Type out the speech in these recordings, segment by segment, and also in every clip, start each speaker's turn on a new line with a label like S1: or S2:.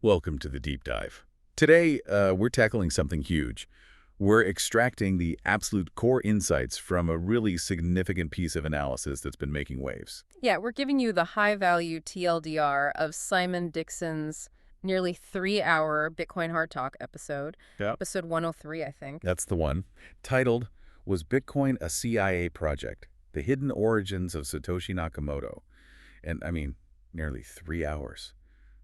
S1: Welcome to the deep dive. Today, we're tackling something huge. We're extracting the absolute core insights from a really significant piece of analysis that's been making waves.
S2: Yeah, we're giving you the high-value TLDR of Simon Dixon's nearly 3-hour Bitcoin Hard Talk episode,
S1: Yep.
S2: episode 103, I think.
S1: That's the one. Titled, Was Bitcoin a CIA Project? The Hidden Origins of Satoshi Nakamoto. And, nearly 3 hours.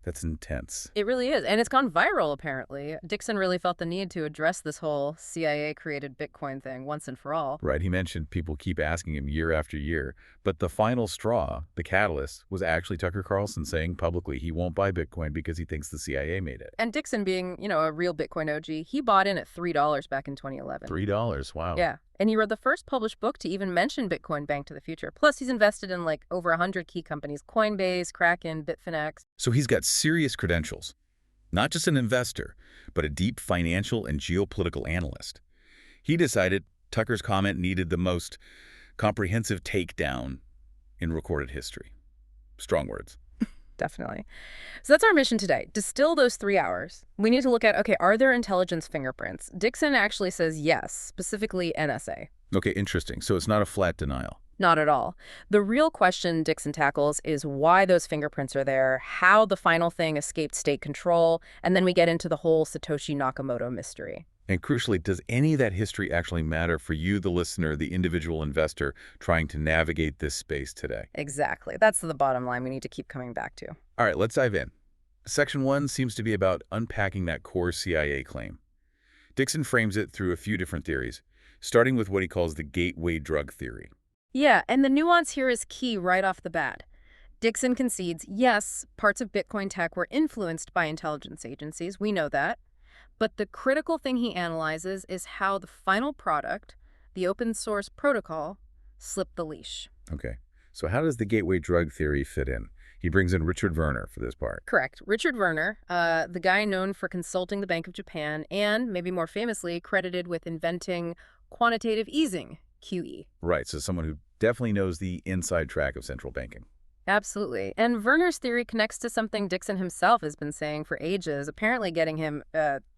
S1: That's intense.
S2: It really is, and it's gone viral, apparently. Dixon really felt the need to address this whole CIA-created Bitcoin thing once and for all.
S1: Right, he mentioned people keep asking him year after year, but the final straw, the catalyst, was actually Tucker Carlson saying publicly he won't buy Bitcoin because he thinks the CIA made it.
S2: And Dixon being, a real Bitcoin OG, he bought in at $3 back in 2011.
S1: $3, wow.
S2: Yeah, and he wrote the first published book to even mention Bitcoin Bank to the future. Plus, he's invested in over 100 key companies: Coinbase, Kraken, Bitfinex.
S1: So he's got serious credentials. Not just an investor, but a deep financial and geopolitical analyst. He decided Tucker's comment needed the most comprehensive takedown in recorded history. Strong words.
S2: Definitely. So that's our mission today. Distill those 3 hours. We need to look at, okay, are there intelligence fingerprints? Dixon actually says yes, specifically NSA.
S1: Okay, interesting. So it's not a flat denial.
S2: Not at all. The real question Dixon tackles is why those fingerprints are there, how the final thing escaped state control, and then we get into the whole Satoshi Nakamoto mystery.
S1: And crucially, does any of that history actually matter for you, the listener, the individual investor trying to navigate this space today?
S2: Exactly. That's the bottom line we need to keep coming back to.
S1: All right, let's dive in. Section 1 seems to be about unpacking that core CIA claim. Dixon frames it through a few different theories, starting with what he calls the gateway drug theory.
S2: Yeah, and the nuance here is key right off the bat. Dixon concedes, yes, parts of Bitcoin tech were influenced by intelligence agencies. We know that. But the critical thing he analyzes is how the final product, the open source protocol, slipped the leash.
S1: Okay, so how does the gateway drug theory fit in? He brings in Richard Werner for this part.
S2: Correct. Richard Werner, the guy known for consulting the Bank of Japan and, maybe more famously, credited with inventing quantitative easing, QE.
S1: Right, so someone who definitely knows the inside track of central banking.
S2: Absolutely. And Werner's theory connects to something Dixon himself has been saying for ages, apparently getting him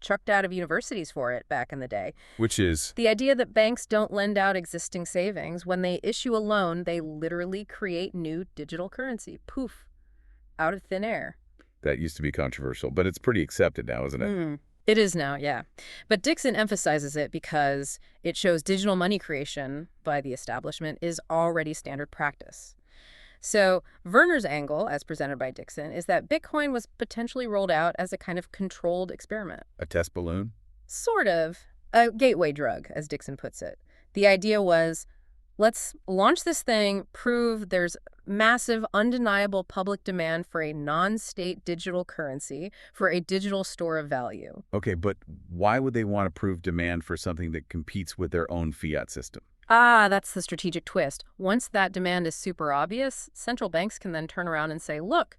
S2: chucked out of universities for it back in the day.
S1: Which is?
S2: The idea that banks don't lend out existing savings. When they issue a loan, they literally create new digital currency. Poof. Out of thin air.
S1: That used to be controversial, but it's pretty accepted now, isn't it?
S2: It is now, yeah. But Dixon emphasizes it because it shows digital money creation by the establishment is already standard practice. So Werner's angle, as presented by Dixon, is that Bitcoin was potentially rolled out as a kind of controlled experiment.
S1: A test balloon?
S2: Sort of. A gateway drug, as Dixon puts it. The idea was, let's launch this thing, prove there's massive, undeniable public demand for a non-state digital currency, for a digital store of value.
S1: Okay, but why would they want to prove demand for something that competes with their own fiat system?
S2: That's the strategic twist. Once that demand is super obvious, central banks can then turn around and say, look,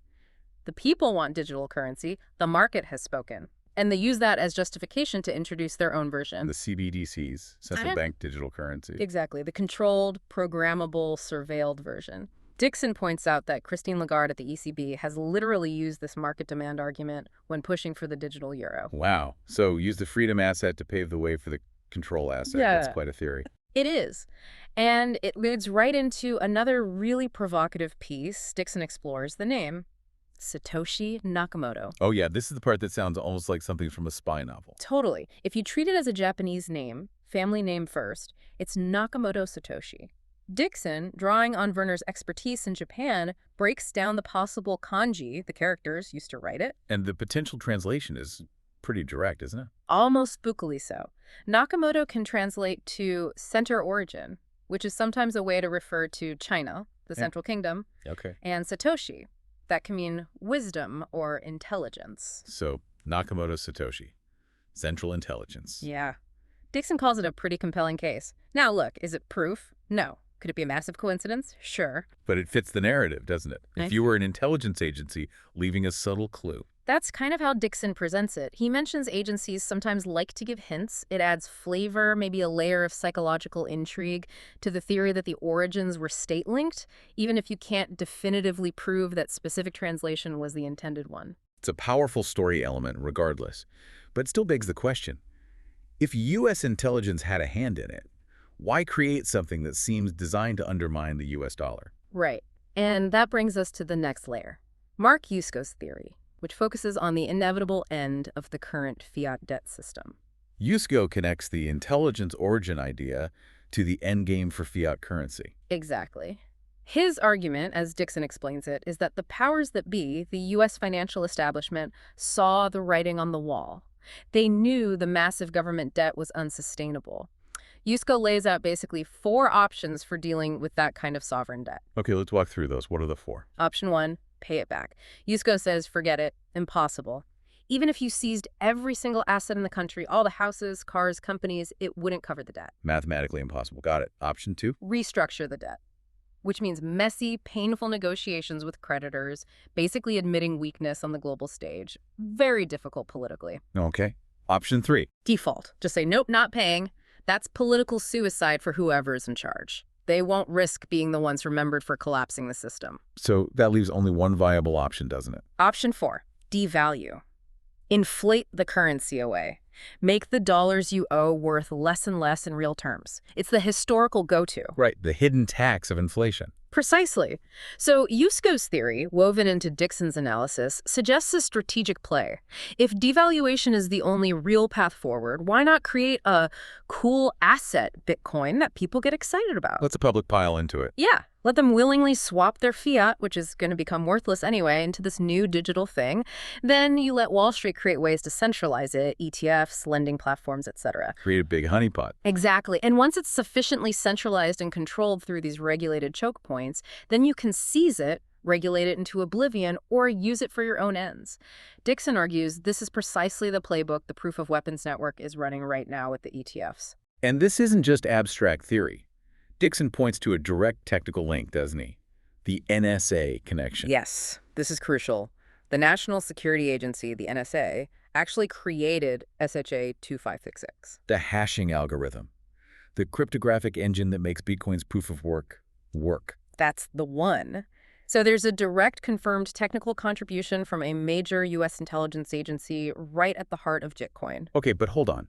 S2: the people want digital currency, the market has spoken. And they use that as justification to introduce their own version.
S1: The CBDCs, central bank digital currency.
S2: Exactly, the controlled, programmable, surveilled version. Dixon points out that Christine Lagarde at the ECB has literally used this market demand argument when pushing for the digital euro.
S1: Wow. So use the freedom asset to pave the way for the control asset.
S2: Yeah.
S1: That's quite a theory.
S2: It is. And it leads right into another really provocative piece. Dixon explores the name, Satoshi Nakamoto.
S1: Oh, yeah. This is the part that sounds almost like something from a spy novel.
S2: Totally. If you treat it as a Japanese name, family name first, it's Nakamoto Satoshi. Dixon, drawing on Werner's expertise in Japan, breaks down the possible kanji, the characters used to write it.
S1: And the potential translation is pretty direct, isn't it?
S2: Almost spookily so. Nakamoto can translate to center origin, which is sometimes a way to refer to China, the Central Kingdom, and Satoshi. That can mean wisdom or intelligence.
S1: So Nakamoto Satoshi, central intelligence.
S2: Yeah. Dixon calls it a pretty compelling case. Now look, is it proof? No. Could it be a massive coincidence? Sure.
S1: But it fits the narrative, doesn't it? If you were an intelligence agency, leaving a subtle clue.
S2: That's kind of how Dixon presents it. He mentions agencies sometimes like to give hints. It adds flavor, maybe a layer of psychological intrigue to the theory that the origins were state-linked, even if you can't definitively prove that specific translation was the intended one.
S1: It's a powerful story element regardless, but it still begs the question. If U.S. intelligence had a hand in it, why create something that seems designed to undermine the U.S. dollar?
S2: Right. And that brings us to the next layer. Mark Yusko's theory, which focuses on the inevitable end of the current fiat debt system.
S1: Yusko connects the intelligence origin idea to the endgame for fiat currency.
S2: Exactly. His argument, as Dixon explains it, is that the powers that be, the U.S. financial establishment, saw the writing on the wall. They knew the massive government debt was unsustainable. Yusko lays out basically 4 options for dealing with that kind of sovereign debt.
S1: Okay, let's walk through those. What are the 4?
S2: Option 1, pay it back. Yusko says, forget it, impossible. Even if you seized every single asset in the country, all the houses, cars, companies, it wouldn't cover the debt.
S1: Mathematically impossible. Got it. Option 2?
S2: Restructure the debt, which means messy, painful negotiations with creditors, basically admitting weakness on the global stage. Very difficult politically.
S1: Okay. Option 3?
S2: Default. Just say, nope, not paying. That's political suicide for whoever is in charge. They won't risk being the ones remembered for collapsing the system.
S1: So that leaves only one viable option, doesn't it?
S2: Option 4, devalue. Inflate the currency away. Make the dollars you owe worth less and less in real terms. It's the historical go-to.
S1: Right, the hidden tax of inflation.
S2: Precisely. So Yusko's theory, woven into Dixon's analysis, suggests a strategic play. If devaluation is the only real path forward, why not create a cool asset, Bitcoin, that people get excited about?
S1: Let's a public pile into it.
S2: Yeah. Let them willingly swap their fiat, which is going to become worthless anyway, into this new digital thing. Then you let Wall Street create ways to centralize it, ETFs, lending platforms, etc.
S1: Create a big honeypot.
S2: Exactly. And once it's sufficiently centralized and controlled through these regulated choke points, then you can seize it, regulate it into oblivion, or use it for your own ends. Dixon argues this is precisely the playbook the Proof of Weapons Network is running right now with the ETFs.
S1: And this isn't just abstract theory. Dixon points to a direct technical link, doesn't he? The NSA connection.
S2: Yes, this is crucial. The National Security Agency, the NSA, actually created SHA 2566.
S1: The hashing algorithm. The cryptographic engine that makes Bitcoin's proof of work work.
S2: That's the one. So there's a direct confirmed technical contribution from a major U.S. intelligence agency right at the heart of Bitcoin.
S1: Okay, but hold on.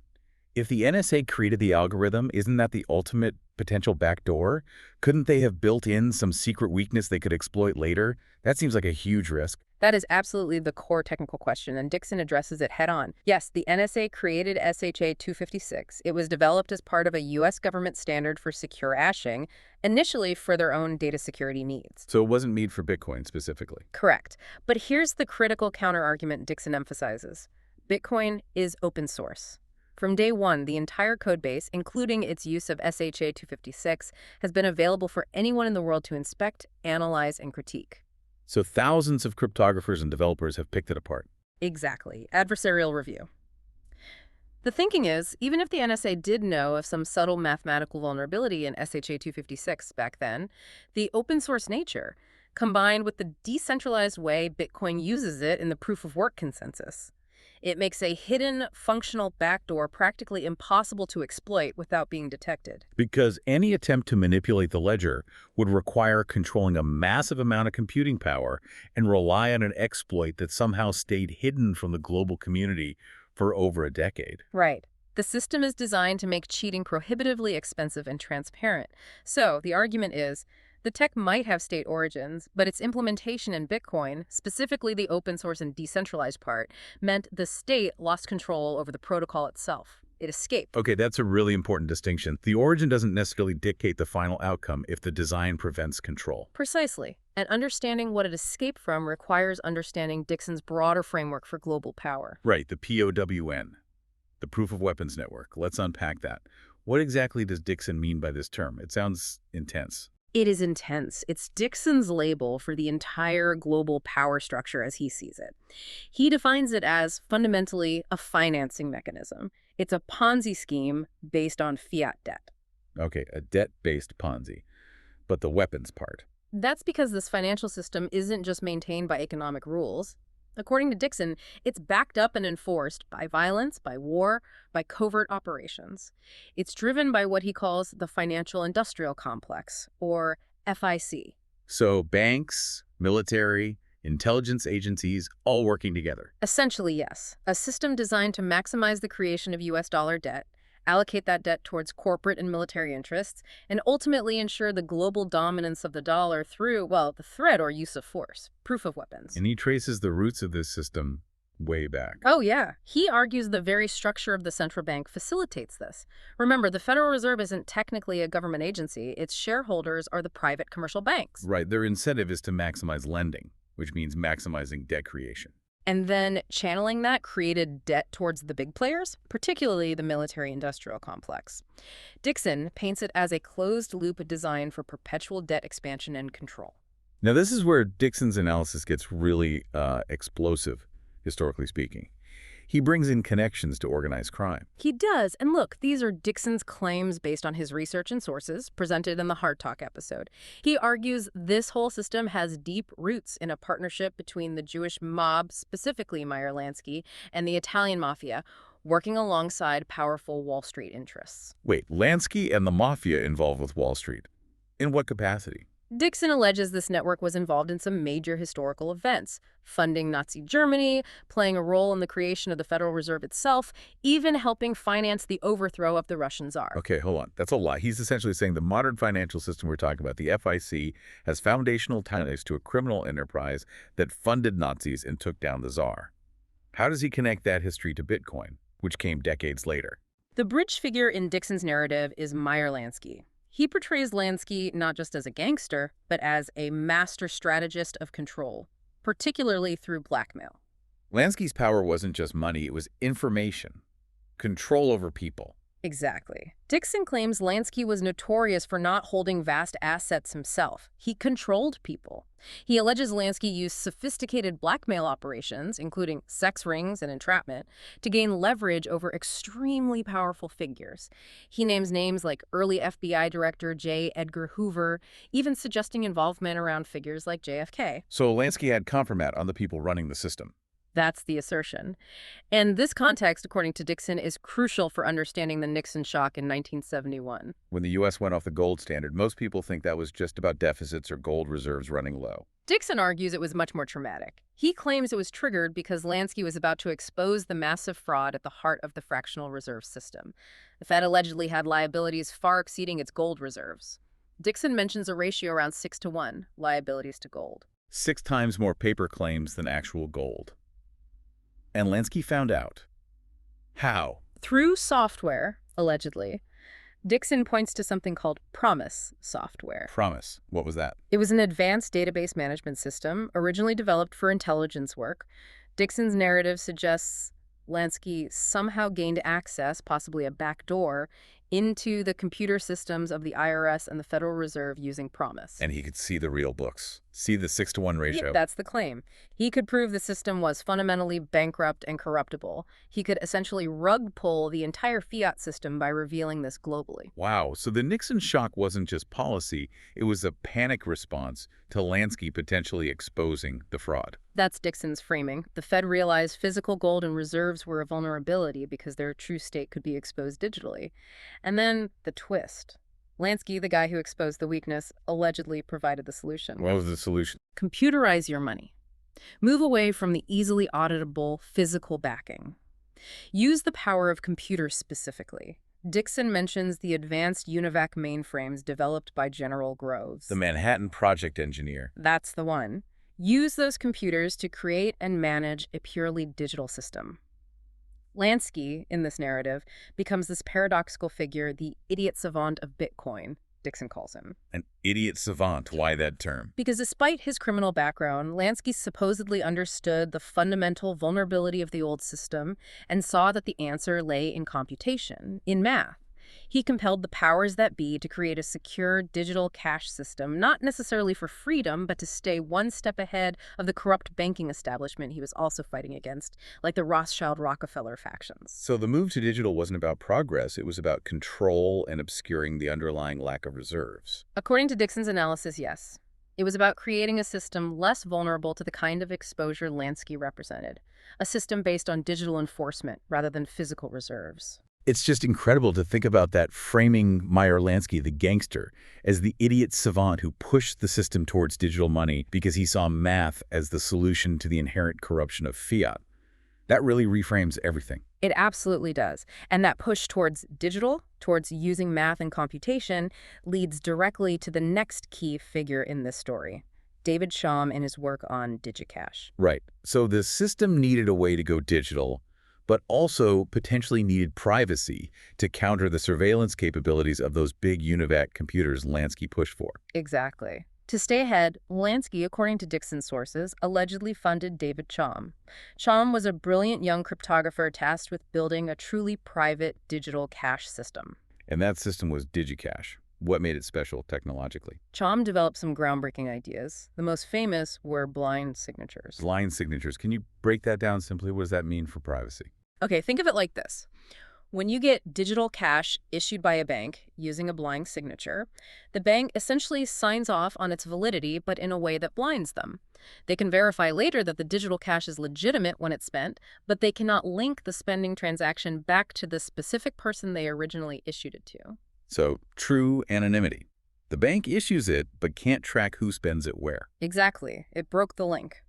S1: If the NSA created the algorithm, isn't that the ultimate potential backdoor? Couldn't they have built in some secret weakness they could exploit later? That seems like a huge risk.
S2: That is absolutely the core technical question, and Dixon addresses it head-on. Yes, the NSA created SHA 256. It was developed as part of a U.S. government standard for secure hashing, initially for their own data security needs.
S1: So it wasn't made for Bitcoin specifically.
S2: Correct. But here's the critical counterargument Dixon emphasizes. Bitcoin is open source. From day one, the entire codebase, including its use of SHA 256, has been available for anyone in the world to inspect, analyze, and critique.
S1: So thousands of cryptographers and developers have picked it apart.
S2: Exactly. Adversarial review. The thinking is, even if the NSA did know of some subtle mathematical vulnerability in SHA 256 back then, the open source nature, combined with the decentralized way Bitcoin uses it in the proof-of-work consensus, it makes a hidden, functional backdoor practically impossible to exploit without being detected.
S1: Because any attempt to manipulate the ledger would require controlling a massive amount of computing power and rely on an exploit that somehow stayed hidden from the global community for over a decade.
S2: Right. The system is designed to make cheating prohibitively expensive and transparent. So the argument is, the tech might have state origins, but its implementation in Bitcoin, specifically the open source and decentralized part, meant the state lost control over the protocol itself. It escaped.
S1: Okay, that's a really important distinction. The origin doesn't necessarily dictate the final outcome if the design prevents control.
S2: Precisely. And understanding what it escaped from requires understanding Dixon's broader framework for global power.
S1: Right, the POWN, the Proof of Weapons Network. Let's unpack that. What exactly does Dixon mean by this term? It sounds intense.
S2: It is intense. It's Dixon's label for the entire global power structure as he sees it. He defines it as fundamentally a financing mechanism. It's a Ponzi scheme based on fiat debt.
S1: Okay, a debt-based Ponzi. But the weapons part.
S2: That's because this financial system isn't just maintained by economic rules. According to Dixon, it's backed up and enforced by violence, by war, by covert operations. It's driven by what he calls the financial industrial complex, or FIC.
S1: So banks, military, Intelligence agencies all working together.
S2: Essentially, yes. A system designed to maximize the creation of U.S. dollar debt, allocate that debt towards corporate and military interests, and ultimately ensure the global dominance of the dollar through, well, the threat or use of force, proof of weapons.
S1: And he traces the roots of this system way back.
S2: Oh, yeah. He argues the very structure of the central bank facilitates this. Remember, the Federal Reserve isn't technically a government agency. Its shareholders are the private commercial banks.
S1: Right, their incentive is to maximize lending, which means maximizing debt creation.
S2: And then channeling that created debt towards the big players, particularly the military-industrial complex. Dixon paints it as a closed-loop design for perpetual debt expansion and control.
S1: Now, this is where Dixon's analysis gets really explosive, historically speaking. He brings in connections to organized crime.
S2: He does. And look, these are Dixon's claims based on his research and sources presented in the Hard Talk episode. He argues this whole system has deep roots in a partnership between the Jewish mob, specifically Meyer Lansky, and the Italian mafia, working alongside powerful Wall Street interests.
S1: Wait, Lansky and the mafia involved with Wall Street. In what capacity?
S2: Dixon alleges this network was involved in some major historical events, funding Nazi Germany, playing a role in the creation of the Federal Reserve itself, even helping finance the overthrow of the Russian Tsar.
S1: Okay, hold on. That's a lie. He's essentially saying the modern financial system we're talking about, the FIC, has foundational ties to a criminal enterprise that funded Nazis and took down the Tsar. How does he connect that history to Bitcoin, which came decades later?
S2: The bridge figure in Dixon's narrative is Meyer Lansky. He portrays Lansky not just as a gangster, but as a master strategist of control, particularly through blackmail.
S1: Lansky's power wasn't just money, it was information, control over people.
S2: Exactly. Dixon claims Lansky was notorious for not holding vast assets himself. He controlled people. He alleges Lansky used sophisticated blackmail operations, including sex rings and entrapment, to gain leverage over extremely powerful figures. He names names like early FBI Director J. Edgar Hoover, even suggesting involvement around figures like JFK.
S1: So Lansky had compromat on the people running the system.
S2: That's the assertion. And this context, according to Dixon, is crucial for understanding the Nixon shock in 1971.
S1: When the U.S. went off the gold standard, most people think that was just about deficits or gold reserves running low.
S2: Dixon argues it was much more traumatic. He claims it was triggered because Lansky was about to expose the massive fraud at the heart of the fractional reserve system. The Fed allegedly had liabilities far exceeding its gold reserves. Dixon mentions a ratio around 6-to-1, liabilities to gold.
S1: 6 times more paper claims than actual gold. And Lansky found out. How?
S2: Through software, allegedly. Dixon points to something called Promise software.
S1: Promise. What was that?
S2: It was an advanced database management system originally developed for intelligence work. Dixon's narrative suggests Lansky somehow gained access, possibly a backdoor, into the computer systems of the IRS and the Federal Reserve using Promise.
S1: And he could see the real books. See the 6-to-1 ratio.
S2: Yep, that's the claim. He could prove the system was fundamentally bankrupt and corruptible. He could essentially rug pull the entire fiat system by revealing this globally.
S1: Wow, so the Nixon shock wasn't just policy, it was a panic response to Lansky potentially exposing the fraud.
S2: That's Dixon's framing. The Fed realized physical gold and reserves were a vulnerability because their true state could be exposed digitally. And then the twist. Lansky, the guy who exposed the weakness, allegedly provided the solution.
S1: What was the solution?
S2: Computerize your money. Move away from the easily auditable physical backing. Use the power of computers specifically. Dixon mentions the advanced UNIVAC mainframes developed by General Groves.
S1: The Manhattan Project engineer.
S2: That's the one. Use those computers to create and manage a purely digital system. Lansky, in this narrative, becomes this paradoxical figure, the idiot savant of Bitcoin, Dixon calls him.
S1: An idiot savant. Why that term?
S2: Because despite his criminal background, Lansky supposedly understood the fundamental vulnerability of the old system and saw that the answer lay in computation, in math. He compelled the powers that be to create a secure digital cash system, not necessarily for freedom, but to stay one step ahead of the corrupt banking establishment he was also fighting against, like the Rothschild-Rockefeller factions.
S1: So the move to digital wasn't about progress, it was about control and obscuring the underlying lack of reserves.
S2: According to Dixon's analysis, yes. It was about creating a system less vulnerable to the kind of exposure Lansky represented, a system based on digital enforcement rather than physical reserves.
S1: It's just incredible to think about that, framing Meyer Lansky, the gangster, as the idiot savant who pushed the system towards digital money because he saw math as the solution to the inherent corruption of fiat. That really reframes everything.
S2: It absolutely does. And that push towards digital, towards using math and computation, leads directly to the next key figure in this story, David Chaum and his work on DigiCash.
S1: Right. So the system needed a way to go digital, but also potentially needed privacy to counter the surveillance capabilities of those big UNIVAC computers Lansky pushed for.
S2: Exactly. To stay ahead, Lansky, according to Dixon's sources, allegedly funded David Chaum. Chaum was a brilliant young cryptographer tasked with building a truly private digital cash system.
S1: And that system was DigiCash. What made it special technologically?
S2: Chaum developed some groundbreaking ideas. The most famous were blind signatures.
S1: Blind signatures. Can you break that down simply? What does that mean for privacy?
S2: Okay, think of it like this. When you get digital cash issued by a bank using a blind signature, the bank essentially signs off on its validity, but in a way that blinds them. They can verify later that the digital cash is legitimate when it's spent, but they cannot link the spending transaction back to the specific person they originally issued it to.
S1: So, true anonymity. The bank issues it, but can't track who spends it where.
S2: Exactly. It broke the link.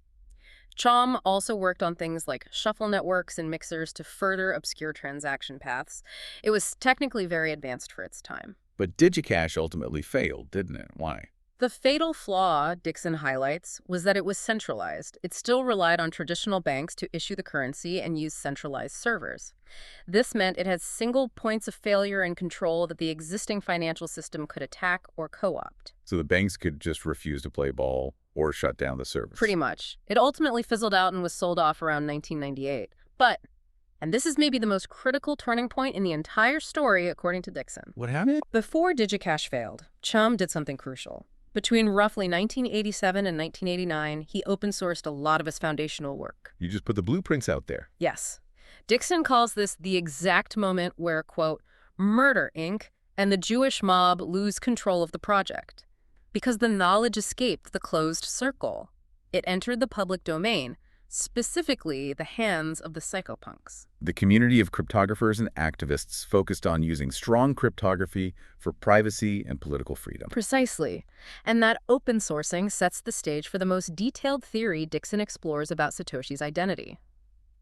S2: Chaum also worked on things like shuffle networks and mixers to further obscure transaction paths. It was technically very advanced for its time.
S1: But DigiCash ultimately failed, didn't it? Why?
S2: The fatal flaw, Dixon highlights, was that it was centralized. It still relied on traditional banks to issue the currency and use centralized servers. This meant it had single points of failure and control that the existing financial system could attack or co-opt.
S1: So the banks could just refuse to play ball or shut down the servers.
S2: Pretty much. It ultimately fizzled out and was sold off around 1998. But, and this is maybe the most critical turning point in the entire story, according to Dixon.
S1: What happened?
S2: Before DigiCash failed, Chaum did something crucial. Between roughly 1987 and 1989, he open-sourced a lot of his foundational work.
S1: You just put the blueprints out there.
S2: Yes. Dixon calls this the exact moment where, quote, Murder, Inc. and the Jewish mob lose control of the project. Because the knowledge escaped the closed circle. It entered the public domain, specifically the hands of the psychopunks.
S1: The community of cryptographers and activists focused on using strong cryptography for privacy and political freedom.
S2: Precisely. And that open sourcing sets the stage for the most detailed theory Dixon explores about Satoshi's identity.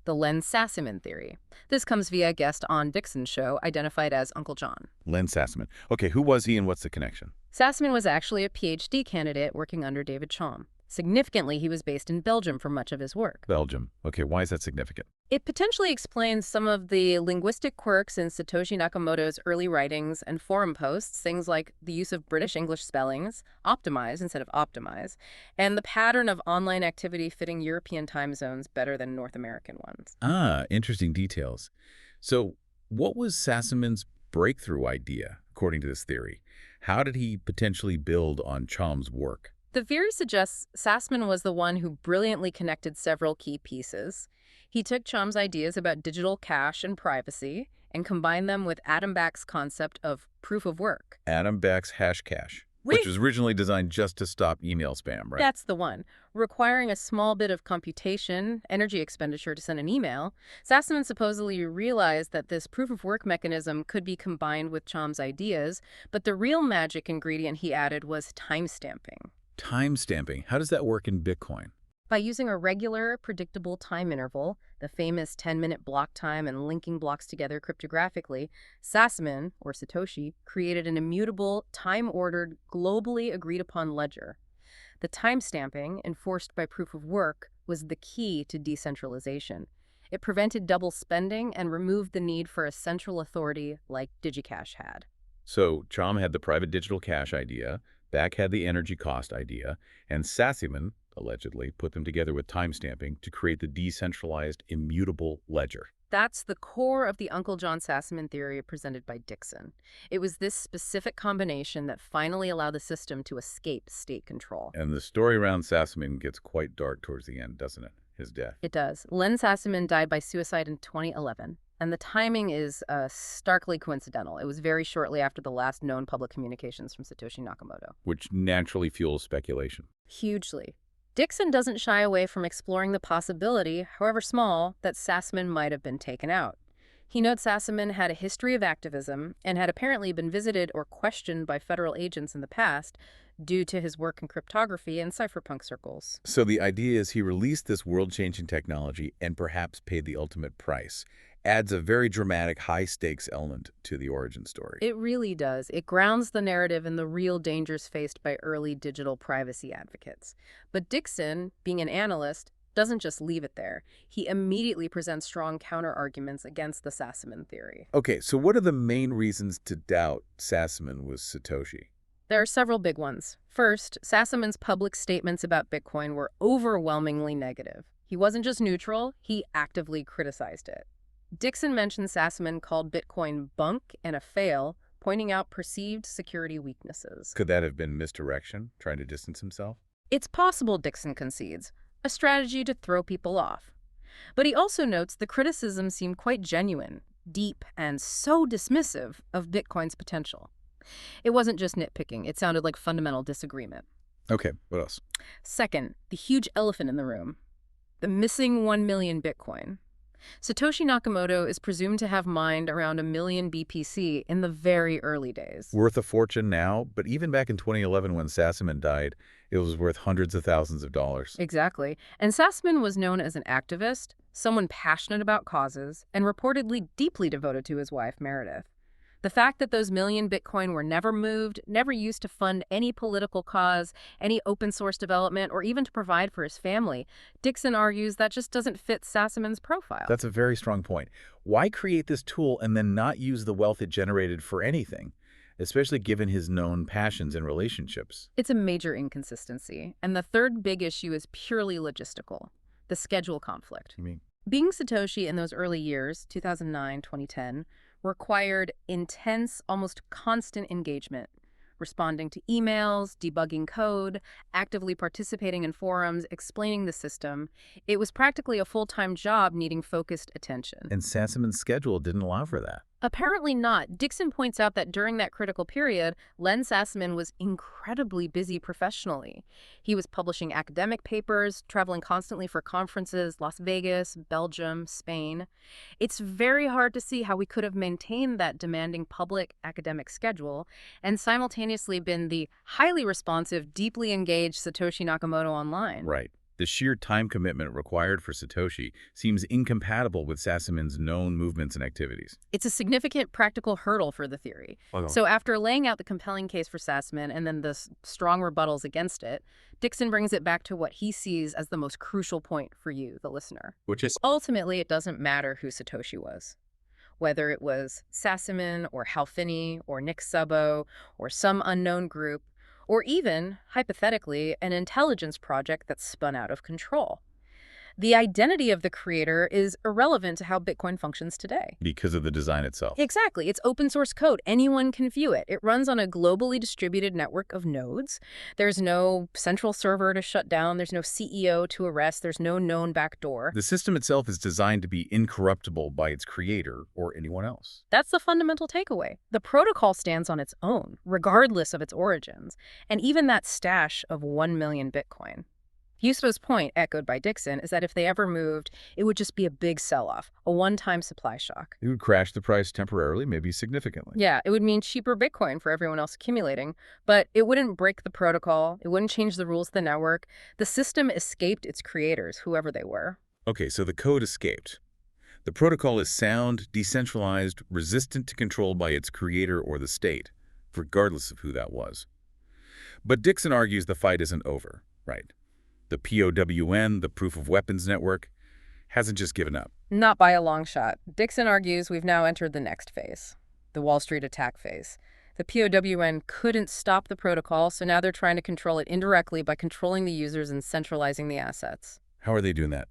S2: The Len Sassaman theory. This comes via a guest on Dixon's show, identified as Uncle John.
S1: Len Sassaman. Okay, who was he and what's the connection?
S2: Sassaman was actually a PhD candidate working under David Chaum. Significantly, he was based in Belgium for much of his work.
S1: Belgium. Okay, why is that significant?
S2: It potentially explains some of the linguistic quirks in Satoshi Nakamoto's early writings and forum posts, things like the use of British English spellings, optimize instead of optimize, and the pattern of online activity fitting European time zones better than North American ones.
S1: Ah, interesting details. So, what was Sassaman's breakthrough idea, according to this theory? How did he potentially build on Chaum's work?
S2: The theory suggests Sassaman was the one who brilliantly connected several key pieces. He took Chaum's ideas about digital cash and privacy and combined them with Adam Back's concept of proof of work.
S1: Adam Back's Hashcash, which was originally designed just to stop email spam, right?
S2: That's the one. Requiring a small bit of computation, energy expenditure to send an email, Sassaman supposedly realized that this proof-of-work mechanism could be combined with Chaum's ideas, but the real magic ingredient he added was timestamping.
S1: Timestamping. How does that work in Bitcoin?
S2: By using a regular, predictable time interval, the famous 10-minute block time and linking blocks together cryptographically, Sassaman, or Satoshi, created an immutable, time-ordered, globally agreed-upon ledger. The timestamping, enforced by proof of work, was the key to decentralization. It prevented double spending and removed the need for a central authority like DigiCash had.
S1: So, Chaum had the private digital cash idea, Back had the energy cost idea, and Sassaman, allegedly, put them together with timestamping to create the decentralized, immutable ledger.
S2: That's the core of the Uncle John Sassaman theory presented by Dixon. It was this specific combination that finally allowed the system to escape state control.
S1: And the story around Sassaman gets quite dark towards the end, doesn't it? His death.
S2: It does. Len Sassaman died by suicide in 2011. And the timing is starkly coincidental. It was very shortly after the last known public communications from Satoshi Nakamoto.
S1: Which naturally fuels speculation.
S2: Hugely. Dixon doesn't shy away from exploring the possibility, however small, that Sassaman might have been taken out. He notes Sassaman had a history of activism and had apparently been visited or questioned by federal agents in the past due to his work in cryptography and cypherpunk circles.
S1: So the idea is he released this world-changing technology and perhaps paid the ultimate price. Adds a very dramatic, high-stakes element to the origin story.
S2: It really does. It grounds the narrative in the real dangers faced by early digital privacy advocates. But Dixon, being an analyst, doesn't just leave it there. He immediately presents strong counter-arguments against the Sassaman theory.
S1: Okay, so what are the main reasons to doubt Sassaman was Satoshi?
S2: There are several big ones. First, Sassaman's public statements about Bitcoin were overwhelmingly negative. He wasn't just neutral, he actively criticized it. Dixon mentions Sassaman called Bitcoin bunk and a fail, pointing out perceived security weaknesses.
S1: Could that have been misdirection, trying to distance himself?
S2: It's possible, Dixon concedes, a strategy to throw people off. But he also notes the criticism seemed quite genuine, deep, and so dismissive of Bitcoin's potential. It wasn't just nitpicking, it sounded like fundamental disagreement.
S1: Okay, what else?
S2: Second, the huge elephant in the room, the missing 1 million Bitcoin. Satoshi Nakamoto is presumed to have mined around 1 million BPC in the very early days.
S1: Worth a fortune now, but even back in 2011 when Sassaman died, it was worth hundreds of thousands of dollars.
S2: Exactly. And Sassaman was known as an activist, someone passionate about causes, and reportedly deeply devoted to his wife, Meredith. The fact that those million Bitcoin were never moved, never used to fund any political cause, any open source development, or even to provide for his family, Dixon argues that just doesn't fit Sassaman's profile.
S1: That's a very strong point. Why create this tool and then not use the wealth it generated for anything, especially given his known passions and relationships?
S2: It's a major inconsistency. And the third big issue is purely logistical, the schedule conflict.
S1: You mean?
S2: Being Satoshi in those early years, 2009, 2010, required intense, almost constant engagement, responding to emails, debugging code, actively participating in forums, explaining the system. It was practically a full-time job needing focused attention.
S1: And Sassaman's schedule didn't allow for that.
S2: Apparently not. Dixon points out that during that critical period, Len Sassaman was incredibly busy professionally. He was publishing academic papers, traveling constantly for conferences, Las Vegas, Belgium, Spain. It's very hard to see how we could have maintained that demanding public academic schedule and simultaneously been the highly responsive, deeply engaged Satoshi Nakamoto online.
S1: Right. The sheer time commitment required for Satoshi seems incompatible with Sassaman's known movements and activities.
S2: It's a significant practical hurdle for the theory. So after laying out the compelling case for Sassaman and then the strong rebuttals against it, Dixon brings it back to what he sees as the most crucial point for you, the listener.
S1: Which is?
S2: Ultimately, it doesn't matter who Satoshi was. Whether it was Sassaman or Hal Finney or Nick Szabo or some unknown group, or even, hypothetically, an intelligence project that's spun out of control. The identity of the creator is irrelevant to how Bitcoin functions today.
S1: Because of the design itself.
S2: Exactly. It's open source code. Anyone can view it. It runs on a globally distributed network of nodes. There's no central server to shut down. There's no CEO to arrest. There's no known backdoor.
S1: The system itself is designed to be incorruptible by its creator or anyone else.
S2: That's the fundamental takeaway. The protocol stands on its own, regardless of its origins, and even that stash of 1 million Bitcoin. Yusufo's point, echoed by Dixon, is that if they ever moved, it would just be a big sell-off, a one-time supply shock.
S1: It would crash the price temporarily, maybe significantly.
S2: Yeah, it would mean cheaper Bitcoin for everyone else accumulating, but it wouldn't break the protocol, it wouldn't change the rules of the network. The system escaped its creators, whoever they were.
S1: Okay, so the code escaped. The protocol is sound, decentralized, resistant to control by its creator or the state, regardless of who that was. But Dixon argues the fight isn't over, right? The POWN, the Proof of Weapons Network, hasn't just given up.
S2: Not by a long shot. Dixon argues we've now entered the next phase, the Wall Street attack phase. The POWN couldn't stop the protocol, so now they're trying to control it indirectly by controlling the users and centralizing the assets.
S1: How are they doing that?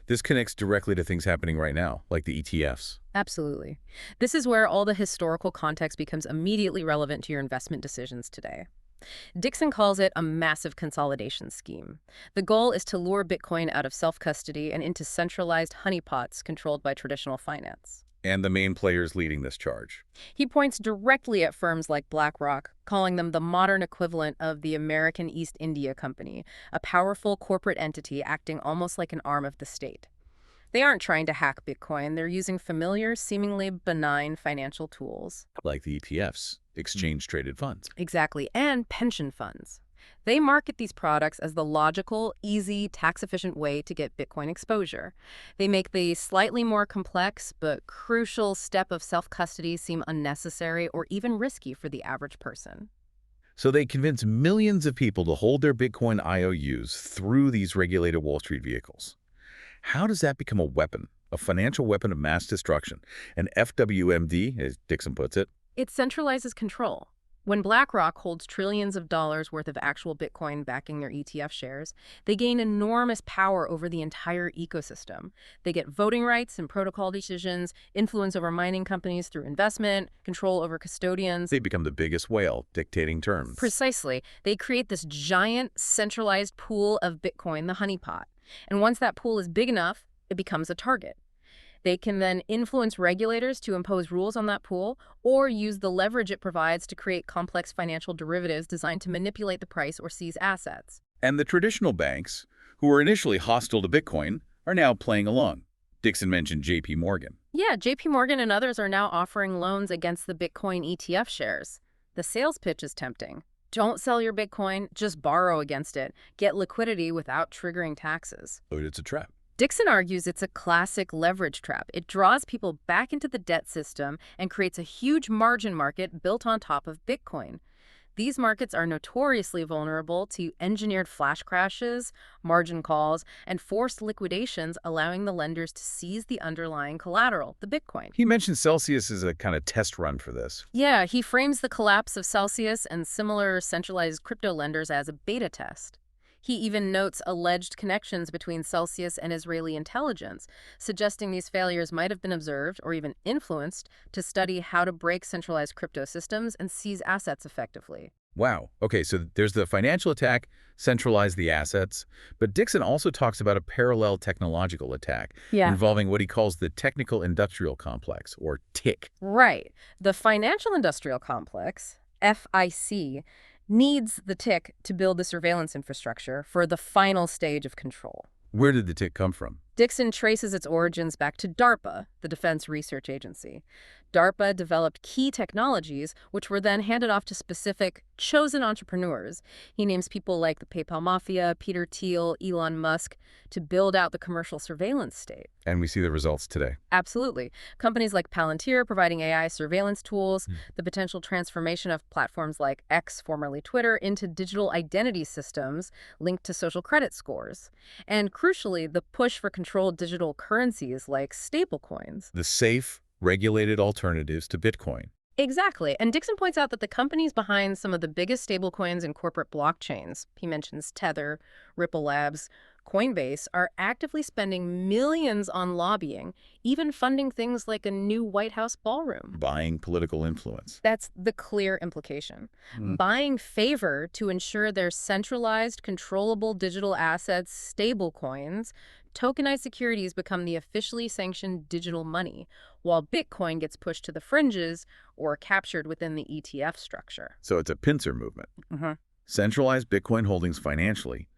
S1: This connects directly to things happening right now, like the ETFs.
S2: Absolutely. This is where all the historical context becomes immediately relevant to your investment decisions today. Dixon calls it a massive consolidation scheme. The goal is to lure Bitcoin out of self-custody and into centralized honeypots controlled by traditional finance.
S1: And the main players leading this charge.
S2: He points directly at firms like BlackRock, calling them the modern equivalent of the American East India Company, a powerful corporate entity acting almost like an arm of the state. They aren't trying to hack Bitcoin. They're using familiar, seemingly benign financial tools.
S1: Like the ETFs, exchange-traded funds.
S2: Exactly, and pension funds. They market these products as the logical, easy, tax-efficient way to get Bitcoin exposure. They make the slightly more complex but crucial step of self-custody seem unnecessary or even risky for the average person.
S1: So they convince millions of people to hold their Bitcoin IOUs through these regulated Wall Street vehicles. How does that become a weapon, a financial weapon of mass destruction, an FWMD, as Dixon puts it?
S2: It centralizes control. When BlackRock holds trillions of dollars worth of actual Bitcoin backing their ETF shares, they gain enormous power over the entire ecosystem. They get voting rights and protocol decisions, influence over mining companies through investment, control over custodians.
S1: They become the biggest whale, dictating terms.
S2: Precisely. They create this giant, centralized pool of Bitcoin, the honeypot. And once that pool is big enough, it becomes a target. They can then influence regulators to impose rules on that pool or use the leverage it provides to create complex financial derivatives designed to manipulate the price or seize assets.
S1: And the traditional banks, who were initially hostile to Bitcoin, are now playing along. Dixon mentioned JP Morgan.
S2: Yeah, JP Morgan and others are now offering loans against the Bitcoin ETF shares. The sales pitch is tempting. Don't sell your Bitcoin, just borrow against it. Get liquidity without triggering taxes.
S1: But it's a trap.
S2: Dixon argues it's a classic leverage trap. It draws people back into the debt system and creates a huge margin market built on top of Bitcoin. These markets are notoriously vulnerable to engineered flash crashes, margin calls, and forced liquidations, allowing the lenders to seize the underlying collateral, the Bitcoin.
S1: He mentioned Celsius as a kind of test run for this.
S2: Yeah, he frames the collapse of Celsius and similar centralized crypto lenders as a beta test. He even notes alleged connections between Celsius and Israeli intelligence, suggesting these failures might have been observed or even influenced to study how to break centralized crypto systems and seize assets effectively.
S1: Wow. Okay, so there's the financial attack, centralize the assets, but Dixon also talks about a parallel technological attack involving what he calls the technical industrial complex, or TIC.
S2: Right. The financial industrial complex, FIC, needs the TIC to build the surveillance infrastructure for the final stage of control.
S1: Where did the TIC come from?
S2: Dixon traces its origins back to DARPA, the Defense Research Agency. DARPA developed key technologies, which were then handed off to specific, chosen entrepreneurs. He names people like the PayPal Mafia, Peter Thiel, Elon Musk, to build out the commercial surveillance state.
S1: And we see the results today.
S2: Absolutely. Companies like Palantir providing AI surveillance tools, the potential transformation of platforms like X, formerly Twitter, into digital identity systems linked to social credit scores. And crucially, the push for controlled digital currencies like stablecoins.
S1: The safe, regulated alternatives to Bitcoin.
S2: Exactly. And Dixon points out that the companies behind some of the biggest stablecoins and corporate blockchains, he mentions Tether, Ripple Labs, Coinbase, are actively spending millions on lobbying, even funding things like a new White House ballroom.
S1: Buying political influence.
S2: That's the clear implication. Buying favor to ensure their centralized, controllable digital assets, stablecoins, tokenized securities become the officially sanctioned digital money, while Bitcoin gets pushed to the fringes or captured within the ETF structure.
S1: So it's a pincer movement. Centralize Bitcoin holdings financially,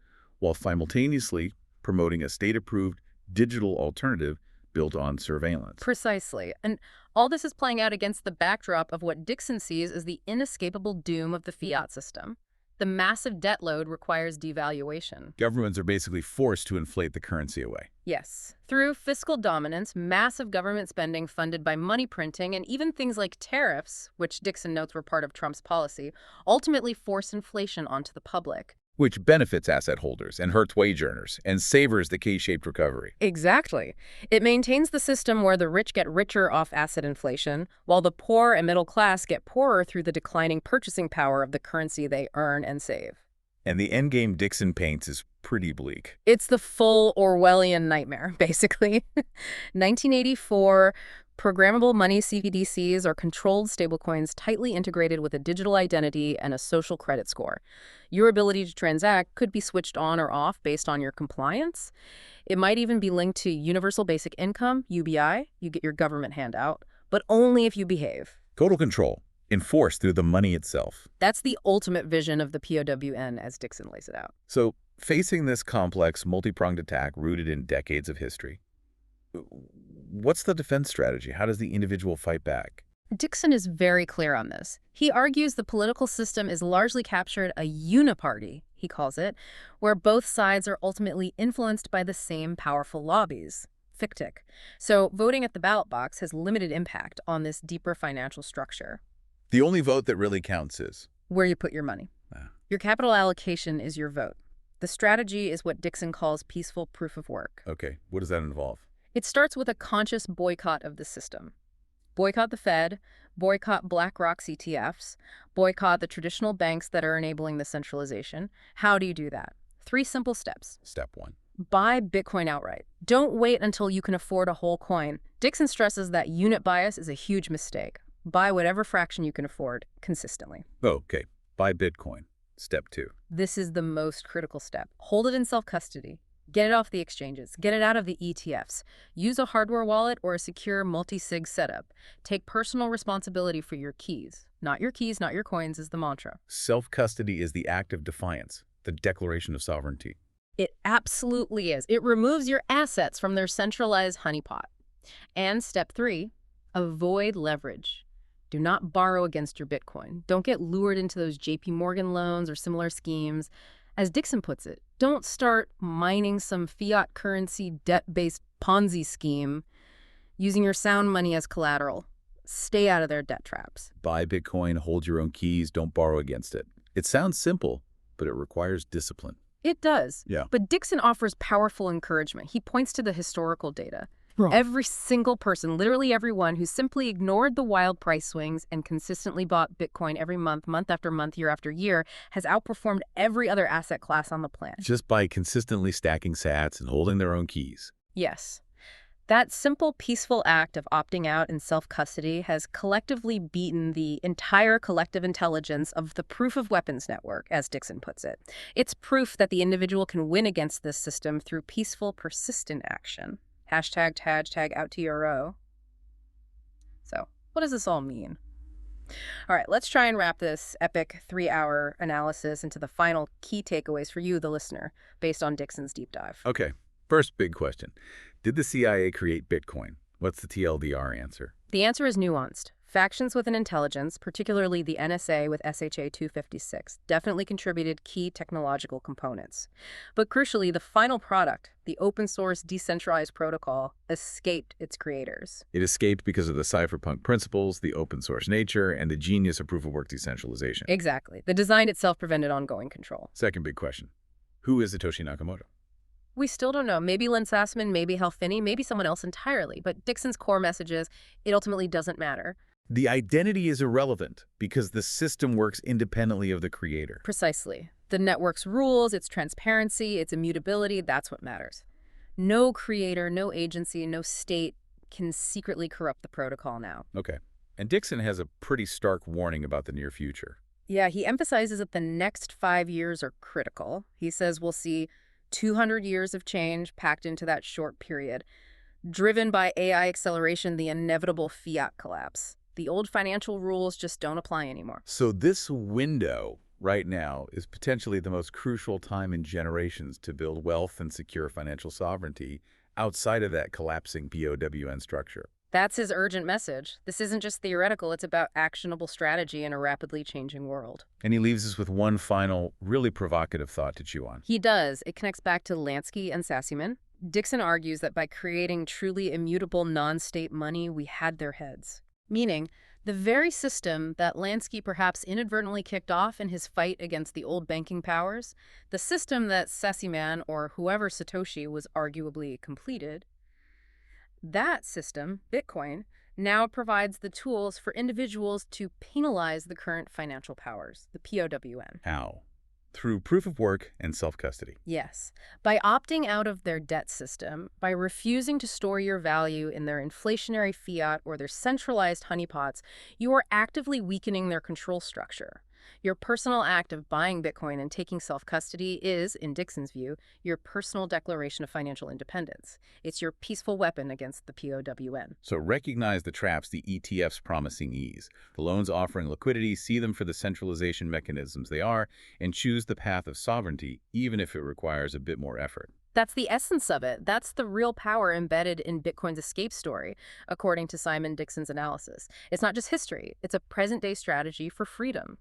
S1: while simultaneously promoting a state-approved digital alternative built on surveillance.
S2: Precisely. And all this is playing out against the backdrop of what Dixon sees as the inescapable doom of the fiat system. The massive debt load requires devaluation.
S1: Governments are basically forced to inflate the currency away.
S2: Yes. Through fiscal dominance, massive government spending funded by money printing, and even things like tariffs, which Dixon notes were part of Trump's policy, ultimately force inflation onto the public.
S1: Which benefits asset holders and hurts wage earners and savors the K-shaped recovery.
S2: Exactly. It maintains the system where the rich get richer off asset inflation, while the poor and middle class get poorer through the declining purchasing power of the currency they earn and save.
S1: And the endgame Dixon paints is pretty bleak.
S2: It's the full Orwellian nightmare, basically. 1984, programmable money CBDCs are controlled stablecoins tightly integrated with a digital identity and a social credit score. Your ability to transact could be switched on or off based on your compliance. It might even be linked to Universal Basic Income, UBI. You get your government handout, but only if you behave.
S1: Total control, enforced through the money itself.
S2: That's the ultimate vision of the POWN as Dixon lays it out.
S1: So, facing this complex, multi-pronged attack rooted in decades of history, What's the defense strategy? How does the individual fight back?
S2: Dixon is very clear on this. He argues the political system is largely captured a uniparty, he calls it, where both sides are ultimately influenced by the same powerful lobbies. Fictic. So voting at the ballot box has limited impact on this deeper financial structure.
S1: The only vote that really counts is
S2: Where you put your money. Your capital allocation is your vote. The strategy is what Dixon calls peaceful proof of work.
S1: Okay, what does that involve?
S2: It starts with a conscious boycott of the system. Boycott the Fed, boycott BlackRock's ETFs, boycott the traditional banks that are enabling the centralization. How do you do that? 3 simple steps.
S1: Step 1.
S2: Buy Bitcoin outright. Don't wait until you can afford a whole coin. Dixon stresses that unit bias is a huge mistake. Buy whatever fraction you can afford consistently.
S1: Okay, buy Bitcoin. Step 2.
S2: This is the most critical step. Hold it in self-custody. Get it off the exchanges. Get it out of the ETFs. Use a hardware wallet or a secure multi-sig setup. Take personal responsibility for your keys. Not your keys, not your coins is the mantra.
S1: Self-custody is the act of defiance, the declaration of sovereignty.
S2: It absolutely is. It removes your assets from their centralized honeypot. And step 3, avoid leverage. Do not borrow against your Bitcoin. Don't get lured into those JP Morgan loans or similar schemes. As Dixon puts it, don't start mining some fiat currency debt-based Ponzi scheme using your sound money as collateral. Stay out of their debt traps.
S1: Buy Bitcoin, hold your own keys, don't borrow against it. It sounds simple, but it requires discipline.
S2: It does.
S1: Yeah.
S2: But Dixon offers powerful encouragement. He points to the historical data.
S1: Right.
S2: Every single person, literally everyone, who simply ignored the wild price swings and consistently bought Bitcoin every month, month after month, year after year, has outperformed every other asset class on the planet.
S1: Just by consistently stacking sats and holding their own keys.
S2: Yes. That simple, peaceful act of opting out in self-custody has collectively beaten the entire collective intelligence of the proof of weapons network, as Dixon puts it. It's proof that the individual can win against this system through peaceful, persistent action. Hashtag out to your O. So, what does this all mean? All right, let's try and wrap this epic 3-hour analysis into the final key takeaways for you, the listener, based on Dixon's deep dive.
S1: Okay, first big question. Did the CIA create Bitcoin? What's the TLDR answer?
S2: The answer is nuanced. Factions within intelligence, particularly the NSA with SHA-256, definitely contributed key technological components. But crucially, the final product, the open-source decentralized protocol, escaped its creators.
S1: It escaped because of the cypherpunk principles, the open-source nature, and the genius of proof-of-work decentralization.
S2: Exactly. The design itself prevented ongoing control.
S1: Second big question. Who is Satoshi Nakamoto?
S2: We still don't know. Maybe Len Sassman, maybe Hal Finney, maybe someone else entirely. But Dixon's core message is, it ultimately doesn't matter.
S1: The identity is irrelevant because the system works independently of the creator.
S2: Precisely. The network's rules, its transparency, its immutability, that's what matters. No creator, no agency, no state can secretly corrupt the protocol now.
S1: Okay. And Dixon has a pretty stark warning about the near future.
S2: Yeah, he emphasizes that the next 5 years are critical. He says we'll see 200 years of change packed into that short period, driven by AI acceleration, the inevitable fiat collapse. The old financial rules just don't apply anymore.
S1: So this window right now is potentially the most crucial time in generations to build wealth and secure financial sovereignty outside of that collapsing BOWN structure.
S2: That's his urgent message. This isn't just theoretical, it's about actionable strategy in a rapidly changing world.
S1: And he leaves us with one final, really provocative thought to chew on.
S2: He does. It connects back to Lansky and Sassyman. Dixon argues that by creating truly immutable non-state money, we had their heads. Meaning, the very system that Lansky perhaps inadvertently kicked off in his fight against the old banking powers, the system that Sassyman, or whoever Satoshi was arguably completed, that system, Bitcoin, now provides the tools for individuals to penalize the current financial powers, the POWN.
S1: How? Through proof of work and self-custody.
S2: Yes. By opting out of their debt system, by refusing to store your value in their inflationary fiat or their centralized honeypots, you are actively weakening their control structure. Your personal act of buying Bitcoin and taking self-custody is, in Dixon's view, your personal declaration of financial independence. It's your peaceful weapon against the POWN.
S1: So recognize the traps the ETFs promising ease, the loans offering liquidity, see them for the centralization mechanisms they are, and choose the path of sovereignty, even if it requires a bit more effort.
S2: That's the essence of it. That's the real power embedded in Bitcoin's escape story, according to Simon Dixon's analysis. It's not just history, it's a present-day strategy for freedom.